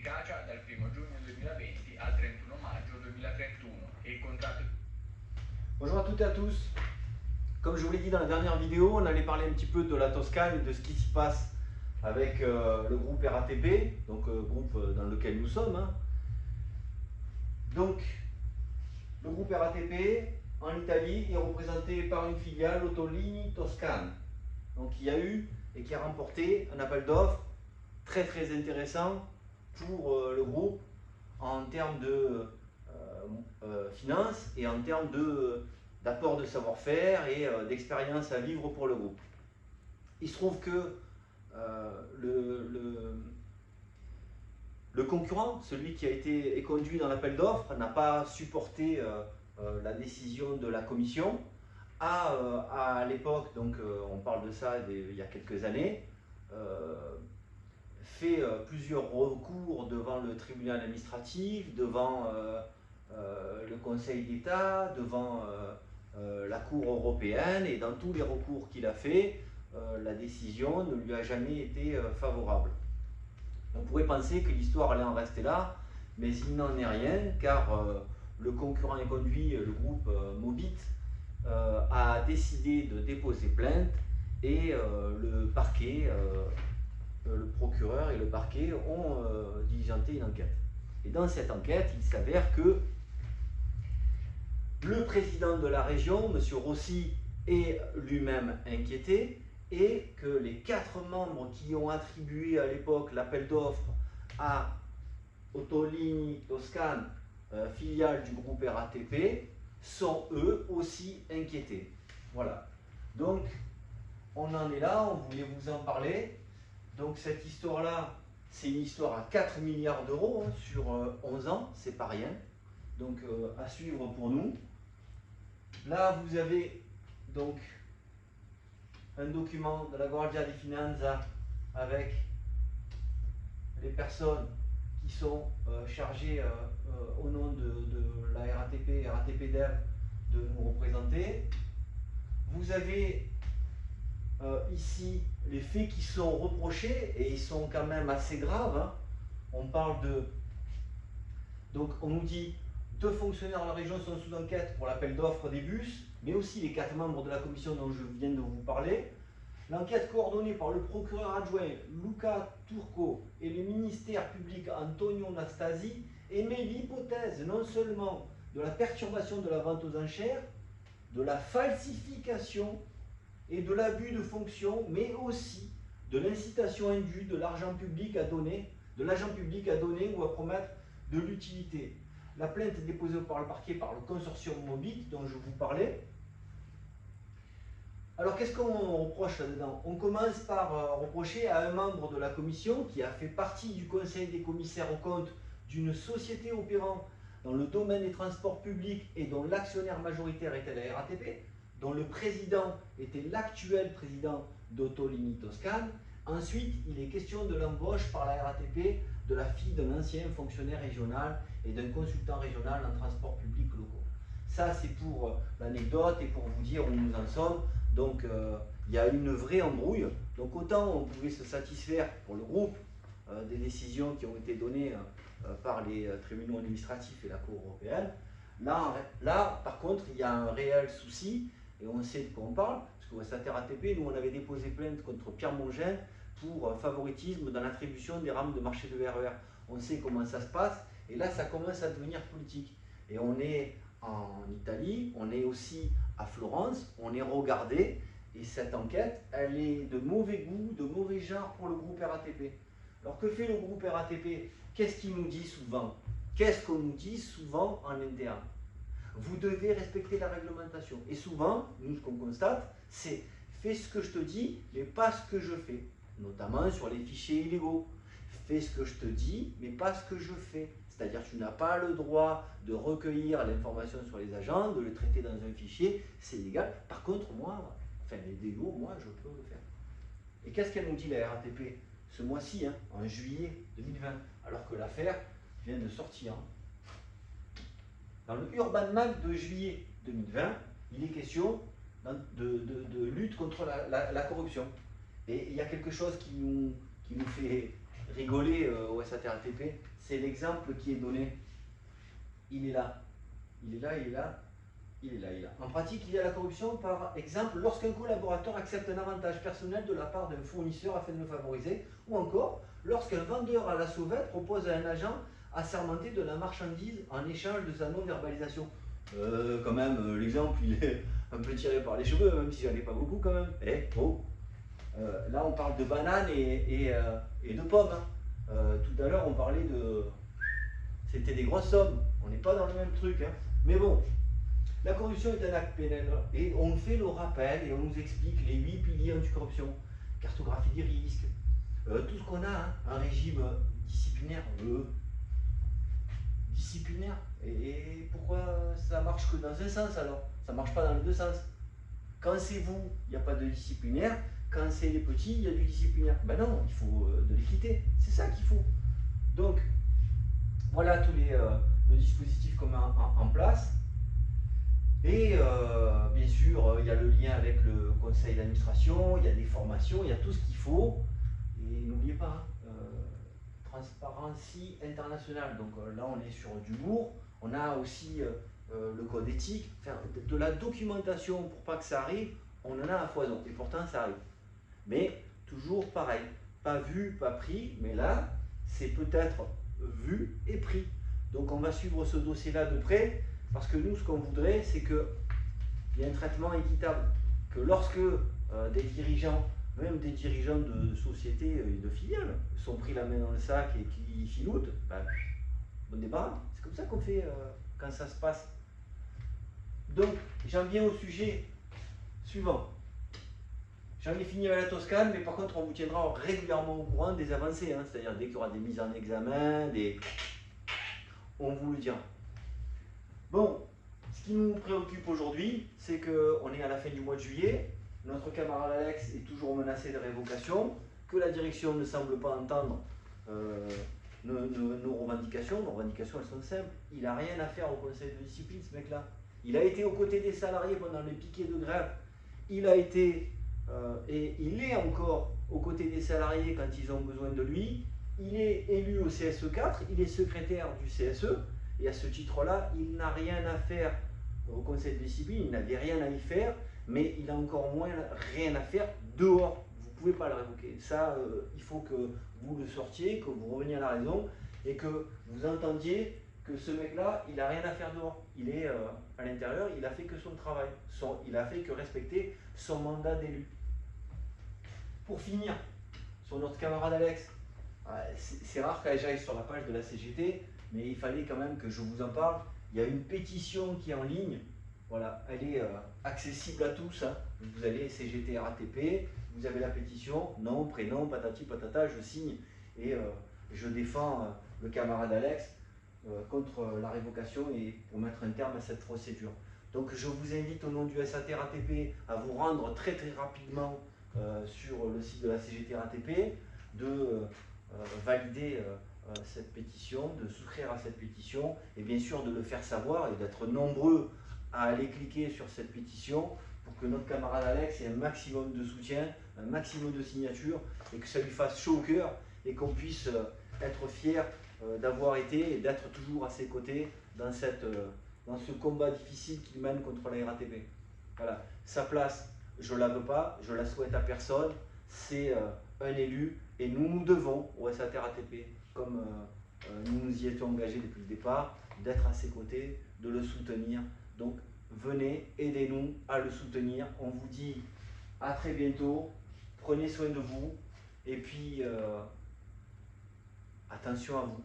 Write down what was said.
efficacia dal 1 giugno 2020 al 31 maggio 2031 et il contratto. Bonjour à toutes et à tous. Comme je vous l'ai dit dans la dernière vidéo, on allait parler un petit peu de la Toscane et de ce qui s'y passe avec le groupe RATP, donc groupe dans lequel nous sommes. Donc, le groupe RATP en Italie est représenté par une filiale, Autolinii Toscane. Donc, il y a eu et qui a remporté un appel d'offres très intéressant pour le groupe en termes de finances et en termes d'apport de savoir-faire et d'expérience à vivre pour le groupe. Il se trouve que le concurrent, celui qui a été conduit dans l'appel d'offres, n'a pas supporté la décision de la commission. À l'époque, donc on parle de ça il y a quelques années, fait plusieurs recours devant le tribunal administratif, devant le Conseil d'État, devant la Cour européenne, et dans tous les recours qu'il a fait, la décision ne lui a jamais été favorable. On pourrait penser que l'histoire allait en rester là, mais il n'en est rien, car le concurrent inconduit, le groupe Mobit, a décidé de déposer plainte, et le parquet, le procureur et le parquet ont diligenté une enquête. Et dans cette enquête, il s'avère que le président de la région, M. Rossi, est lui-même inquiété, et que les 4 membres qui ont attribué à l'époque l'appel d'offres à Autolinii Toscane, filiale du groupe RATP, sont eux aussi inquiétés. Voilà. Donc, on en est là, on voulait vous en parler. Donc, cette histoire-là, c'est une histoire à 4 milliards d'euros sur 11 ans, c'est pas rien. Donc, à suivre pour nous. Là, vous avez donc un document de la Guardia di Finanza avec les personnes qui sont chargées au nom de la RATP Dev, de nous représenter. Vous avez ici les faits qui sont reprochés, et ils sont quand même assez graves. On parle de... Donc on nous dit 2 fonctionnaires de la région sont sous enquête pour l'appel d'offres des bus, mais aussi les 4 membres de la commission dont je viens de vous parler. L'enquête coordonnée par le procureur adjoint Luca Turco et le ministère public Antonio Nastasi émet l'hypothèse non seulement de la perturbation de la vente aux enchères, de la falsification et de l'abus de fonction, mais aussi de l'incitation indue de l'agent public à donner ou à promettre de l'utilité. La plainte est déposée par le parquet par le consortium Mobit dont je vous parlais. Alors qu'est-ce qu'on reproche là-dedans? On commence par reprocher à un membre de la commission qui a fait partie du conseil des commissaires aux comptes d'une société opérant dans le domaine des transports publics et dont l'actionnaire majoritaire était la RATP, dont le président était l'actuel président d'Autolinii Toscane. Ensuite, il est question de l'embauche par la RATP de la fille d'un ancien fonctionnaire régional et d'un consultant régional en transport public locaux. Ça, c'est pour l'anecdote et pour vous dire où nous en sommes. Donc, il y a une vraie embrouille. Donc, autant on pouvait se satisfaire pour le groupe des décisions qui ont été données par les tribunaux administratifs et la Cour européenne. Là, par contre, il y a un réel souci, et on sait de quoi on parle, parce qu'au SAT RATP, nous, on avait déposé plainte contre Pierre Mongin pour favoritisme dans l'attribution des rames de marché de RER. On sait comment ça se passe, et là, ça commence à devenir politique. Et on est en Italie, on est aussi à Florence, on est regardé, et cette enquête, elle est de mauvais goût, de mauvais genre pour le groupe RATP. Alors que fait le groupe RATP? Qu'est-ce qu'il nous dit souvent? Qu'est-ce qu'on nous dit souvent en interne? Vous devez respecter la réglementation. Et souvent, nous, ce qu'on constate, c'est fais ce que je te dis, mais pas ce que je fais. Notamment sur les fichiers illégaux. Fais ce que je te dis, mais pas ce que je fais. C'est-à-dire que tu n'as pas le droit de recueillir l'information sur les agents, de le traiter dans un fichier, c'est illégal. Par contre, moi, enfin les DO, moi, je peux le faire. Et qu'est-ce qu'elle nous dit, la RATP, ce mois-ci, en juillet 2020, alors que l'affaire vient de sortir. Dans le Urban Map de juillet 2020, il est question de lutte contre la corruption. Et il y a quelque chose qui nous fait rigoler au SAT-RATP, c'est l'exemple qui est donné. Il est là. Il est là, il est là. Il est là, il est là. En pratique, il y a la corruption par exemple lorsqu'un collaborateur accepte un avantage personnel de la part d'un fournisseur afin de le favoriser, ou encore lorsqu'un vendeur à la sauvette propose à un agent assermenté de la marchandise en échange de sa non-verbalisation. Quand même, l'exemple il est un peu tiré par les cheveux, même si j'en ai pas beaucoup quand même. Là on parle de bananes et de pommes. Tout à l'heure on parlait de... C'était des grosses sommes, on n'est pas dans le même truc. Hein. Mais bon, la corruption est un acte pénal et on fait le rappel et on nous explique les 8 piliers anticorruption, cartographie des risques, tout ce qu'on a, hein, un régime disciplinaire. Disciplinaire. Et pourquoi ça marche que dans un sens alors? Ça marche pas dans les deux sens. Quand c'est vous, il n'y a pas de disciplinaire. Quand c'est les petits, il y a du disciplinaire. Ben non, il faut de l'équité. C'est ça qu'il faut. Donc, voilà tous le dispositif qu'on met en place. Et bien sûr, il y a le lien avec le conseil d'administration, il y a des formations, il y a tout ce qu'il faut. Et n'oubliez pas, Transparency International. Donc là, on est sur du lourd. On a aussi le code éthique. Enfin, de la documentation pour pas que ça arrive, on en a à foison. Et pourtant, ça arrive. Mais toujours pareil. Pas vu, pas pris. Mais là, c'est peut-être vu et pris. Donc on va suivre ce dossier-là de près. Parce que nous, ce qu'on voudrait, c'est qu'il y ait un traitement équitable. Que lorsque des dirigeants, même des dirigeants de sociétés et de filiales, sont pris la main dans le sac et qui filoutent, ben, bon débarras. C'est comme ça qu'on fait quand ça se passe. Donc, j'en viens au sujet suivant. J'en ai fini avec la Toscane, mais par contre, on vous tiendra régulièrement au courant des avancées. Hein, c'est-à-dire, dès qu'il y aura des mises en examen, on vous le dira. Bon, ce qui nous préoccupe aujourd'hui, c'est qu'on est à la fin du mois de juillet, notre camarade Alex est toujours menacé de révocation, que la direction ne semble pas entendre nos revendications. Nos revendications, elles sont simples. Il n'a rien à faire au conseil de discipline, ce mec-là. Il a été aux côtés des salariés pendant les piquets de grève. Il a été, et il est encore aux côtés des salariés quand ils ont besoin de lui. Il est élu au CSE4, il est secrétaire du CSE. Et à ce titre-là, il n'a rien à faire au conseil de discipline, il n'avait rien à y faire, mais il a encore moins rien à faire dehors. Vous ne pouvez pas le révoquer. Ça, il faut que vous le sortiez, que vous reveniez à la raison et que vous entendiez que ce mec-là, il n'a rien à faire dehors. Il est à l'intérieur, il a fait que son travail. Il a fait que respecter son mandat d'élu. Pour finir, sur notre camarade Alex, c'est rare que j'aille sur la page de la CGT, mais il fallait quand même que je vous en parle. Il y a une pétition qui est en ligne, voilà, elle est accessible à tous. Hein. Vous allez CGT RATP, vous avez la pétition, nom, prénom, patati patata, je signe et je défends le camarade Alex contre la révocation et pour mettre un terme à cette procédure. Donc je vous invite au nom du SAT RATP à vous rendre très rapidement sur le site de la CGT RATP, de valider cette pétition, de souscrire à cette pétition et bien sûr de le faire savoir et d'être nombreux à aller cliquer sur cette pétition pour que notre camarade Alex ait un maximum de soutien, un maximum de signatures et que ça lui fasse chaud au cœur et qu'on puisse être fier d'avoir été et d'être toujours à ses côtés dans ce combat difficile qu'il mène contre la RATP. Voilà, sa place, je ne la veux pas, je la souhaite à personne, c'est un élu et nous nous devons au SAT RATP, comme nous nous y étions engagés depuis le départ, d'être à ses côtés, de le soutenir. Donc venez, aidez-nous à le soutenir. On vous dit à très bientôt, prenez soin de vous et puis attention à vous.